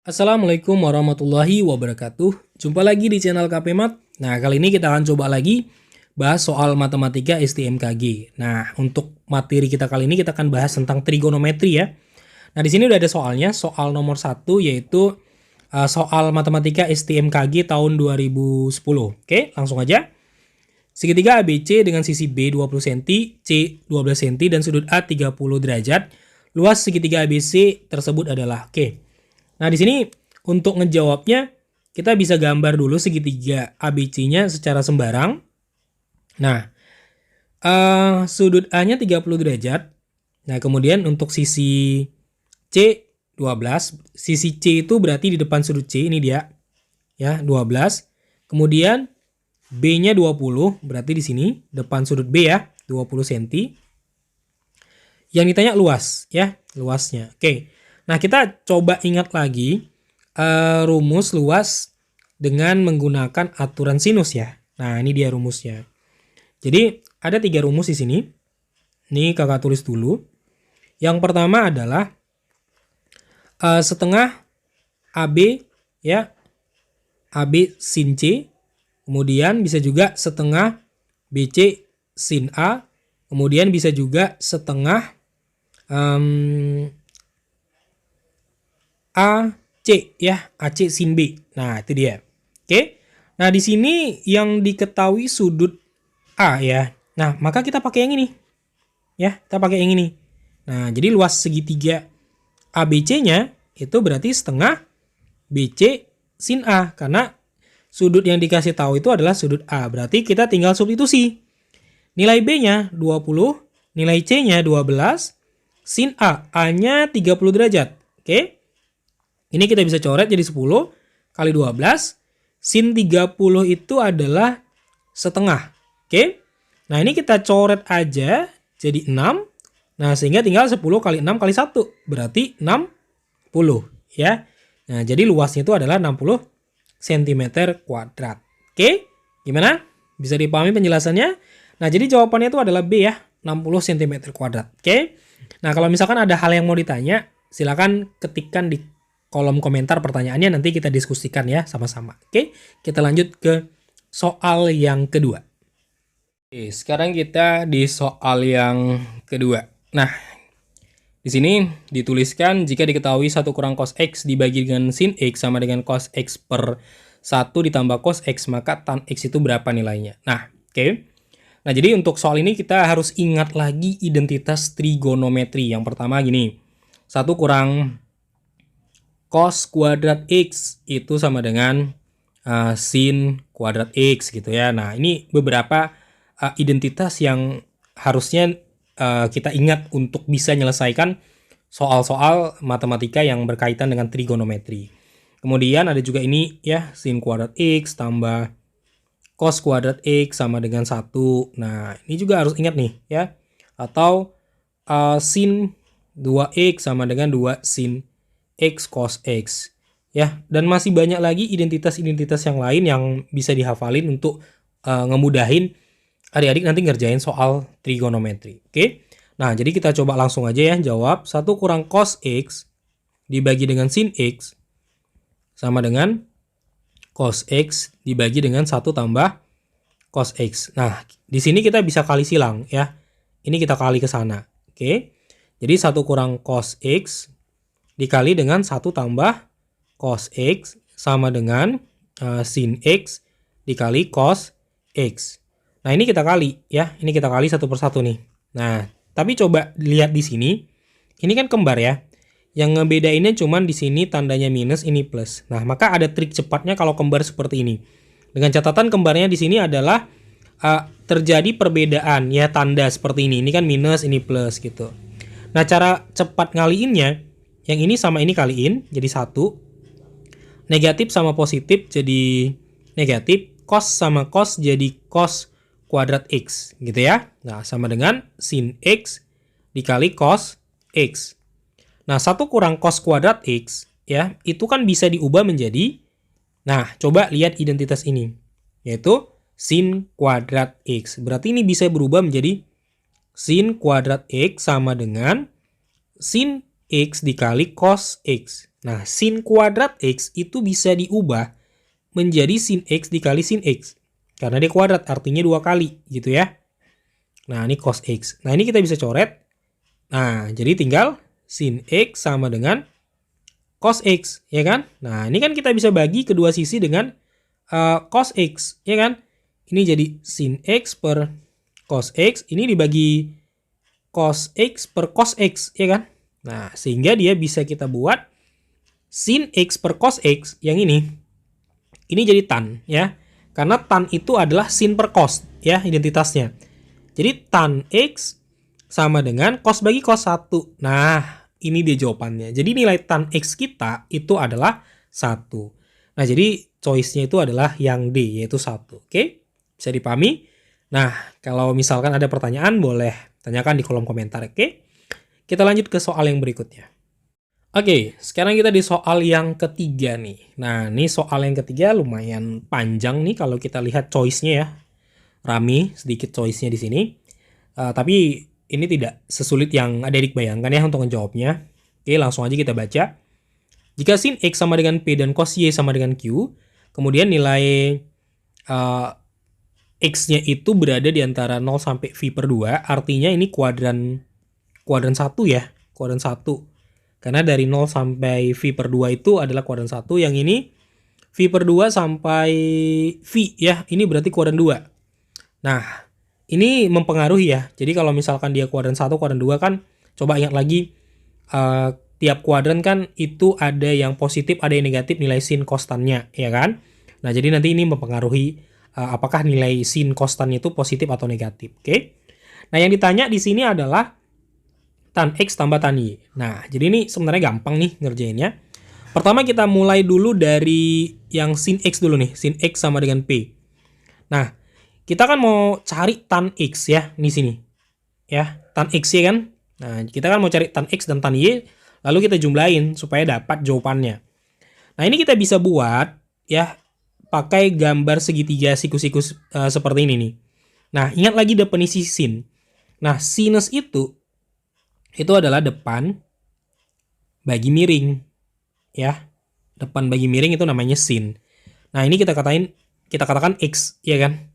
Assalamualaikum warahmatullahi wabarakatuh. Jumpa lagi di channel KP Mat. Nah, kali ini kita akan coba lagi bahas soal matematika STMKG. Nah, untuk materi kita kali ini kita akan bahas tentang trigonometri ya. Nah, di sini udah ada soalnya, soal nomor 1 yaitu soal matematika STMKG tahun 2010. Oke, langsung aja. Segitiga ABC dengan sisi B 20 cm, C 12 cm dan sudut A 30 derajat. Luas segitiga ABC tersebut adalah Nah, di sini untuk ngejawabnya kita bisa gambar dulu segitiga ABC-nya secara sembarang. Nah, sudut A-nya 30 derajat. Nah, kemudian untuk sisi C 12, sisi C itu berarti di depan sudut C, ini dia. Ya, 12. Kemudian B-nya 20, berarti di sini depan sudut B ya, 20 cm. Yang ditanya luas ya, luasnya. Oke. Nah, kita coba ingat lagi rumus luas dengan menggunakan aturan sinus ya. Nah, ini dia rumusnya. Jadi, ada 3 rumus di sini. Ini kakak tulis dulu. Yang pertama adalah setengah AB ya, AB sin C. Kemudian bisa juga setengah BC sin A. Kemudian bisa juga setengah AC ya, AC sin B. Nah, itu dia. Oke. Nah, di sini yang diketahui sudut A ya. Nah, maka kita pakai yang ini. Ya, kita pakai yang ini. Nah, jadi luas segitiga ABC-nya itu berarti setengah BC sin A karena sudut yang dikasih tahu itu adalah sudut A. Berarti kita tinggal substitusi. Nilai B-nya 20, nilai C-nya 12, sin A, A-nya 30 derajat. Oke. Ini kita bisa coret jadi 10 kali 12. Sin 30 itu adalah setengah. Oke. Nah, ini kita coret aja jadi 6. Nah, sehingga tinggal 10 kali 6 kali 1. Berarti 60 ya. Nah, jadi luasnya itu adalah 60 cm kuadrat. Oke. Gimana? Bisa dipahami penjelasannya? Nah, jadi jawabannya itu adalah B ya. 60 cm kuadrat. Oke. Nah, kalau misalkan ada hal yang mau ditanya, silakan ketikkan di kolom komentar pertanyaannya, nanti kita diskusikan ya sama-sama. Oke, kita lanjut ke soal yang kedua. Oke, sekarang kita di soal yang kedua. Nah, di sini dituliskan jika diketahui 1 kurang cos X dibagi dengan sin X sama dengan cos X per 1 ditambah cos X, maka tan X itu berapa nilainya? Nah, oke. Nah, jadi untuk soal ini kita harus ingat lagi identitas trigonometri. Yang pertama gini, 1 kurang cos kuadrat X itu sama dengan sin kuadrat X gitu ya. Nah, ini beberapa identitas yang harusnya kita ingat untuk bisa menyelesaikan soal-soal matematika yang berkaitan dengan trigonometri. Kemudian ada juga ini ya, sin kuadrat X tambah cos kuadrat X sama dengan 1. Nah, ini juga harus ingat nih ya. Atau sin 2X sama dengan 2 sin X cos X ya, dan masih banyak lagi identitas-identitas yang lain yang bisa dihafalin untuk ngemudahin adik-adik nanti ngerjain soal trigonometri. Oke. Nah, jadi kita coba langsung aja ya jawab. 1 kurang cos X dibagi dengan sin X sama dengan cos X dibagi dengan 1 tambah cos X. Nah, di sini kita bisa kali silang ya. Ini kita kali ke sana. Oke. Jadi 1 kurang cos X dikali dengan 1 tambah cos X sama dengan sin X dikali cos X. Nah, ini kita kali ya. Ini kita kali 1 per 1 nih. Nah, tapi coba lihat di sini. Ini kan kembar ya. Yang ngebedainnya cuman di sini tandanya minus, ini plus. Nah, maka ada trik cepatnya kalau kembar seperti ini. Dengan catatan kembarnya di sini adalah terjadi perbedaan ya, tanda seperti ini. Ini kan minus, ini plus gitu. Nah, cara cepat ngaliinnya, yang ini sama ini kaliin jadi 1. Negatif sama positif jadi negatif. Cos sama cos jadi cos kuadrat X gitu ya. Nah, sama dengan sin X dikali cos X. Nah, 1 kurang cos kuadrat X ya, itu kan bisa diubah menjadi, nah, coba lihat identitas ini. Yaitu sin kuadrat X. Berarti ini bisa berubah menjadi sin kuadrat X sama dengan sin X dikali cos X. Nah, sin kuadrat X itu bisa diubah menjadi sin X dikali sin X. Karena dia kuadrat, artinya 2 kali gitu ya. Nah, ini cos X. Nah, ini kita bisa coret. Nah, jadi tinggal sin X sama dengan cos X, ya kan? Nah, ini kan kita bisa bagi kedua sisi dengan cos X, ya kan? Ini jadi sin X per cos X, ini dibagi cos X per cos X, ya kan? Nah, sehingga dia bisa kita buat sin X per cos X yang ini jadi tan, ya. Karena tan itu adalah sin per cos, ya, identitasnya. Jadi tan X sama dengan cos bagi cos 1. Nah, ini dia jawabannya. Jadi nilai tan X kita itu adalah 1. Nah, jadi choice-nya itu adalah yang D, yaitu 1. Oke? Bisa dipahami? Nah, kalau misalkan ada pertanyaan, boleh tanyakan di kolom komentar. Oke? Kita lanjut ke soal yang berikutnya. Oke, sekarang kita di soal yang ketiga nih. Nah, ini soal yang ketiga lumayan panjang nih kalau kita lihat choice-nya ya. Rame sedikit choice-nya di sini. Tapi ini tidak sesulit yang adik bayangkan ya untuk menjawabnya. Oke, langsung aja kita baca. Jika sin X sama dengan P dan cos Y sama dengan Q, kemudian nilai X-nya itu berada di antara 0 sampai V per 2, artinya ini kuadran 1 ya, kuadran 1. Karena dari 0 sampai V per 2 itu adalah kuadran 1, yang ini V per 2 sampai V ya, ini berarti kuadran 2. Nah, ini mempengaruhi ya. Jadi kalau misalkan dia kuadran 1, kuadran 2 kan, coba ingat lagi, tiap kuadran kan itu ada yang positif, ada yang negatif nilai sin kostannya, ya kan? Nah, jadi nanti ini mempengaruhi apakah nilai sin kostannya itu positif atau negatif, oke? Nah, yang ditanya di sini adalah tan X tambah tan Y. Nah, jadi ini sebenarnya gampang nih ngerjainnya. Pertama kita mulai dulu dari yang sin X dulu nih, sin X sama dengan P. Nah, kita kan mau cari tan X ya, di sini. Ya, tan X ya kan? Nah, kita kan mau cari tan X dan tan Y, lalu kita jumlahin supaya dapat jawabannya. Nah, ini kita bisa buat ya pakai gambar segitiga sikus-sikus seperti ini nih. Nah, ingat lagi definisi sin. Nah, sinus itu adalah depan bagi miring. Ya, depan bagi miring itu namanya sin. Nah, ini kita katakan X, ya kan?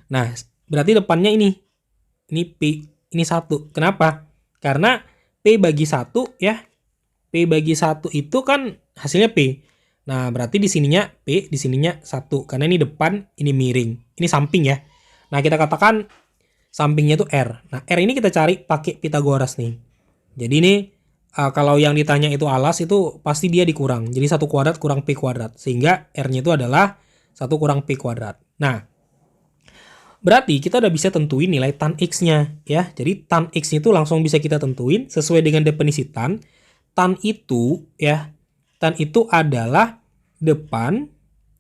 Nah, berarti depannya ini P, ini 1. Kenapa? Karena P bagi 1 ya. P bagi 1 itu kan hasilnya P. Nah, berarti di sininya P, di sininya 1. Karena ini depan, ini miring. Ini samping ya. Nah, kita katakan sampingnya itu R. Nah, R ini kita cari pakai Pitagoras nih. Jadi ini kalau yang ditanya itu alas, itu pasti dia dikurang. Jadi 1 kuadrat kurang P kuadrat. Sehingga R-nya itu adalah 1 kurang P kuadrat. Nah, berarti kita udah bisa tentuin nilai tan X-nya ya. Jadi tan X-nya itu langsung bisa kita tentuin sesuai dengan definisi tan. Tan itu ya, tan itu adalah depan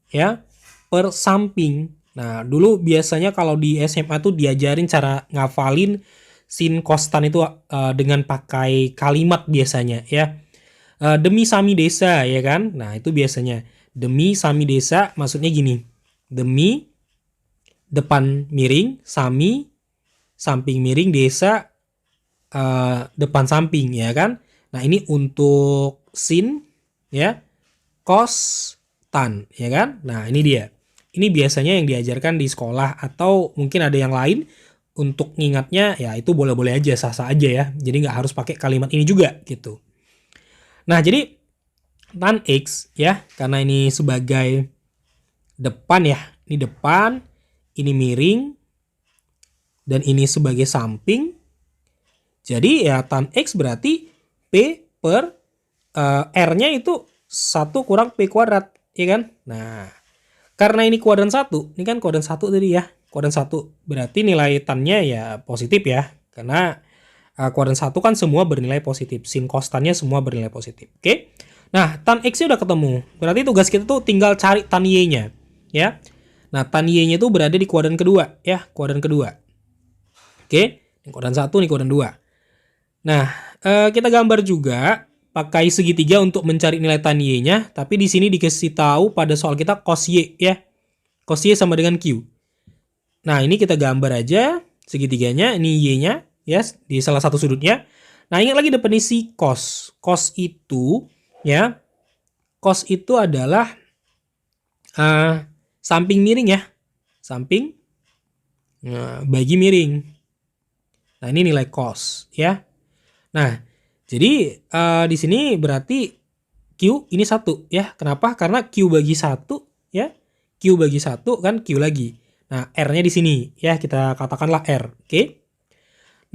ya per samping. Nah, dulu biasanya kalau di SMA tuh diajarin cara ngafalin sin cos tan itu dengan pakai kalimat biasanya ya. Demi sami desa ya kan. Nah, itu biasanya demi sami desa maksudnya gini. Demi depan miring, sami samping miring, desa depan samping ya kan. Nah, ini untuk sin ya, cos tan ya kan. Nah, ini dia. Ini biasanya yang diajarkan di sekolah atau mungkin ada yang lain. Untuk ngingatnya ya itu boleh-boleh aja, sah-sah aja ya. Jadi nggak harus pakai kalimat ini juga gitu. Nah, jadi tan X ya, karena ini sebagai depan ya. Ini depan, ini miring, dan ini sebagai samping. Jadi ya tan X berarti P per R-nya itu 1 kurang P kuadrat, ya kan? Nah, karena ini kuadran 1, ini kan kuadran 1 tadi ya. Kuadran 1 berarti nilai tan-nya ya positif ya. Karena kuadran 1 kan semua bernilai positif. Sin cos tan-nya semua bernilai positif. Oke. Nah, tan X-nya udah ketemu. Berarti tugas kita tuh tinggal cari tan Y-nya. Ya. Nah, tan Y-nya itu berada di kuadran kedua. Ya, kuadran kedua. Oke. Ini kuadran 1, ini kuadran 2. Nah, kita gambar juga pakai segitiga untuk mencari nilai tan Y-nya. Tapi di sini dikasih tahu pada soal kita cos Y ya. Cos Y sama dengan Q. Nah, ini kita gambar aja segitiganya, ini Y-nya ya di salah satu sudutnya. Nah, ingat lagi definisi cos. Cos itu ya cos itu adalah samping miring ya. Samping bagi miring. Nah, ini nilai cos ya. Nah, jadi di sini berarti Q ini 1 ya. Kenapa? Karena Q bagi 1 ya. Q bagi 1 kan Q lagi. Nah, R-nya di sini ya, kita katakanlah R. Oke.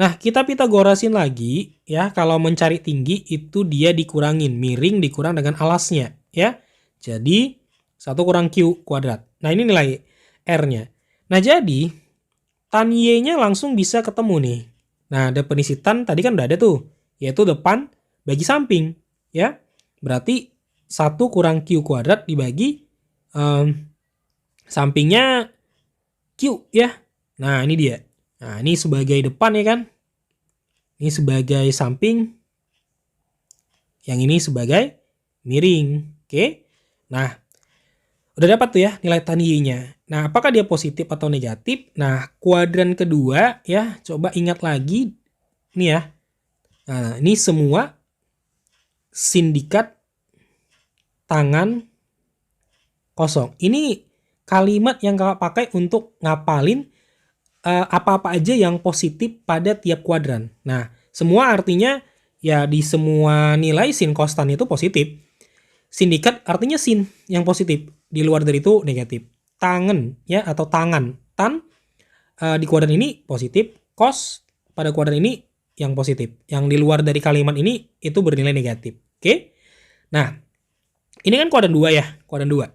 Nah, kita Pitagorasin lagi ya, kalau mencari tinggi itu dia dikurangin, miring dikurang dengan alasnya ya. Jadi 1 kurang Q kuadrat. Nah, ini nilai R-nya. Nah, jadi tan Y-nya langsung bisa ketemu nih. Nah, definisi tan tadi kan udah ada tuh, yaitu depan bagi samping ya. Berarti 1 kurang Q kuadrat dibagi sampingnya Q ya. Nah, ini dia. Nah, ini sebagai depan ya kan. Ini sebagai samping. Yang ini sebagai miring. Oke. Nah, udah dapat tuh ya nilai tan Y-nya. Nah, apakah dia positif atau negatif? Nah, kuadran kedua ya, coba ingat lagi nih ya. Nah, ini semua sindikat tangan kosong. Ini kalimat yang kakak pakai untuk ngapalin apa-apa aja yang positif pada tiap kuadran. Nah, semua artinya ya di semua nilai sin konstan itu positif. Sindikat artinya sin yang positif. Di luar dari itu negatif. Tangan ya atau tangan. Tan di kuadran ini positif. Kos pada kuadran ini yang positif. Yang di luar dari kalimat ini itu bernilai negatif. Oke. Nah, ini kan kuadran 2 ya. Kuadran 2.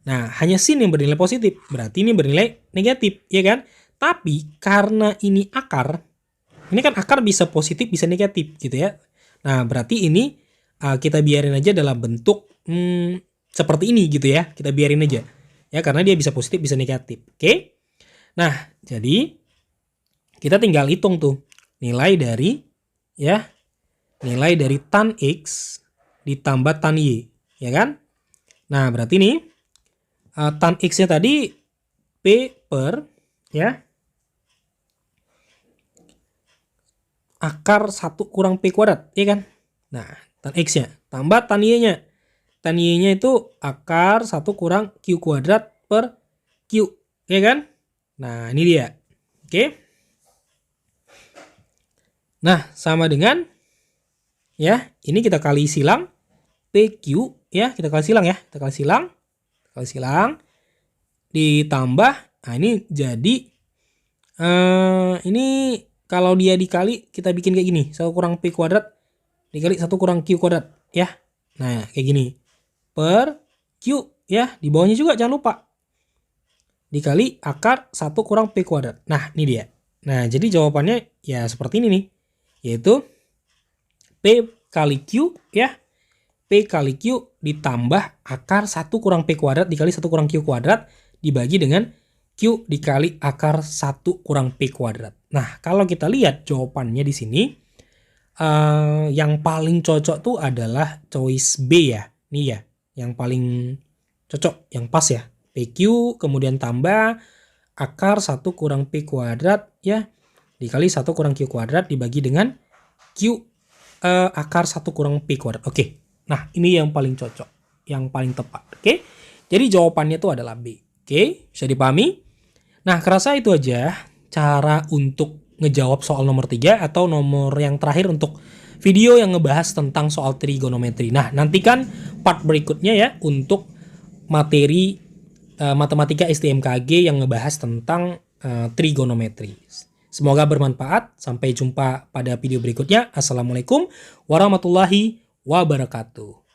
Nah, hanya sin yang bernilai positif. Berarti ini bernilai negatif. Ya kan? Tapi karena ini akar. Ini kan akar bisa positif bisa negatif gitu ya. Nah, berarti ini kita biarin aja dalam bentuk seperti ini gitu ya. Kita biarin aja. Ya, karena dia bisa positif bisa negatif. Oke? Nah, jadi kita tinggal hitung tuh nilai dari ya, nilai dari tan X ditambah tan Y, ya kan? Nah, berarti nih tan X-nya tadi P per ya akar 1 kurang P kuadrat, ya kan? Nah, tan X-nya tambah tan Y-nya. Tan Y-nya itu akar 1 kurang Q kuadrat per Q, ya kan? Nah, ini dia. Oke. Nah, sama dengan ya, ini kita kali silang PQ ya, kita kali silang ya. Kita kali silang ditambah, nah ini jadi ini kalau dia dikali kita bikin kayak gini, 1 kurang P kuadrat dikali 1 kurang Q kuadrat ya. Nah, kayak gini. Per Q ya, di bawahnya juga jangan lupa. Dikali akar 1 kurang P kuadrat. Nah, ini dia. Nah, jadi jawabannya ya seperti ini nih. Yaitu P kali Q ya. P kali Q ditambah akar 1 kurang P kuadrat dikali 1 kurang Q kuadrat dibagi dengan Q dikali akar 1 kurang P kuadrat. Nah, kalau kita lihat jawabannya di sini, yang paling cocok tuh adalah choice B ya. Nih ya, yang paling cocok, yang pas ya. PQ kemudian tambah akar 1 kurang P kuadrat ya, dikali 1 kurang Q kuadrat dibagi dengan Q akar 1 kurang P kuadrat. Oke. Nah, ini yang paling cocok, yang paling tepat. Oke. Jadi jawabannya itu adalah B. Oke, bisa dipahami? Nah, kerasa itu aja cara untuk ngejawab soal nomor 3 atau nomor yang terakhir untuk video yang ngebahas tentang soal trigonometri. Nah, nantikan part berikutnya ya untuk materi matematika STMKG yang ngebahas tentang trigonometri. Semoga bermanfaat. Sampai jumpa pada video berikutnya. Assalamualaikum warahmatullahi wabarakatuh.